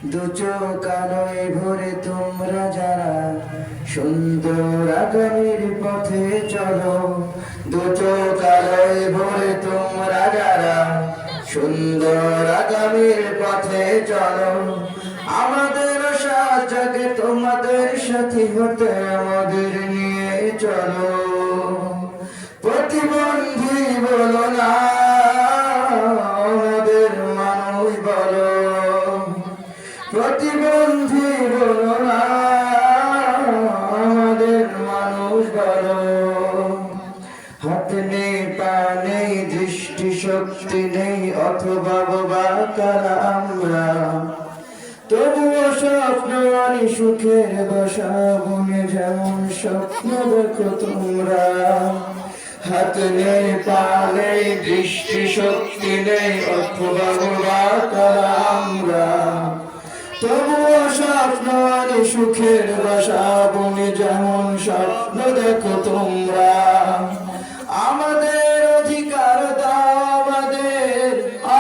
দু চোখ আলোয় ভরে তোমরা যারা সুন্দর আগামীর পথে চলো, দু চোখ আলোয় ভরে তোমরা যারা সুন্দর আগামীর পথে চলো। আমাদের সাথে তোমাদের সাথী হতে আমাদের নিয়ে চলো। প্রতিবন্ধী বলো না, আমাদের মানুষ বলো। প্রতিবন্ধী বলো না, আমাদের মানুষ বলো। হাত নেই, পা নেই, দৃষ্টি শক্তি নেই, অথবা বাবা কারা আমরা, তবুও স্বপ্ন আনি সুখের বাসা বনে, যেমন স্বপ্ন দেখো তোমরা। হাত নেই, পা নেই, দৃষ্টি শক্তি নেই, অথবা বাবা কারা আমরা, তবুও স্বপ্ন আনি সুখের বাসা বনে, যেমন স্বপ্ন দেখো তোমরা। আমাদের অধিকার দাও,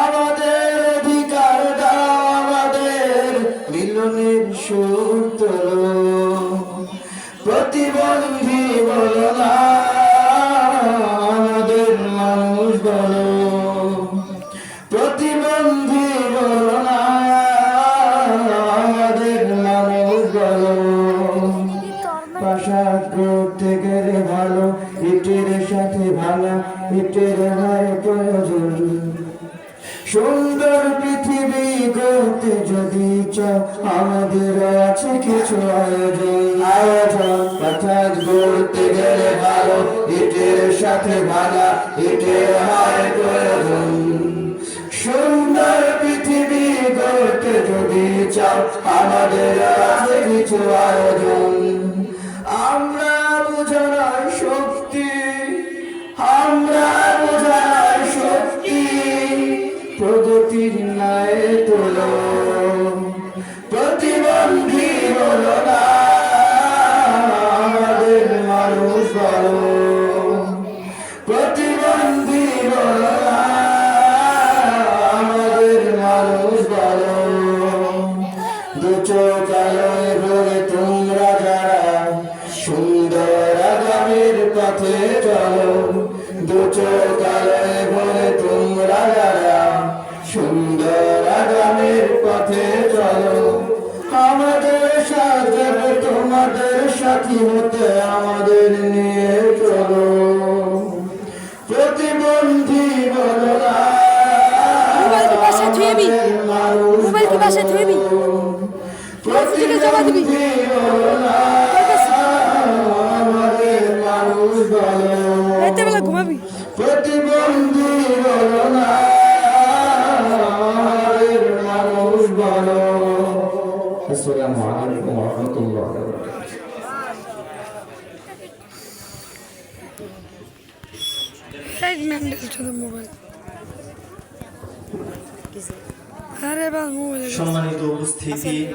আমাদের অধিকার দাও, আমাদের মিলনের সুর তোলো। প্রতিবন্ধী বলো না, আমাদের মানুষ বলো। প্রতিবন্ধী বলো না, আমাদের মানুষ বলো। প্রাসাদ করতে গেলে ভালো ইটের সাথে ভাঙা ইটের হয় প্রয়োজন। সুন্দর পৃথিবী গড়তে যদি চাও, আমাদের আছে কিছু আয়োজন। প্রাসাদ গড়তে গেলে ভালো ইটের সাথে ভাঙা ইটের হয় প্রয়োজন। সুন্দর পৃথিবী গড়তে যদি চাও, আমাদের আছে কিছু আয়োজন। আমরা বোঝানোর শক্তি, আমরা বোঝানোর শক্তি, প্রগতির ন্যায় তোলো। প্রতিবন্ধী বলো না, আমাদের মানুষ বলো। প্রতিবন্ধী বলো না, আমাদের মানুষ বলো। দু চোখ আলোয় ভরে তোমরা যারা সুন্দর আগামীর পথে চলো, দু চোখ আলোয় ভরে তোমরা যারা সুন্দর আগামীর পথে চলো। আমাদের সাথে তোমাদের সাথী হতে আমাদের নিয়ে চলো। প্রতিবন্ধী বলো না, আমাদের মানুষ বলো। প্রতিবন্ধী বলো না, আমাদের মানুষ বলো। প্রতিবন্ধী বলো না, আমাদের মানুষ বলো। আসসালামু আলাইকুম ওয়া রাহমাতুল্লাহি ওয়া বারাকাতুহু। সম্মানিত উপস্থিতি।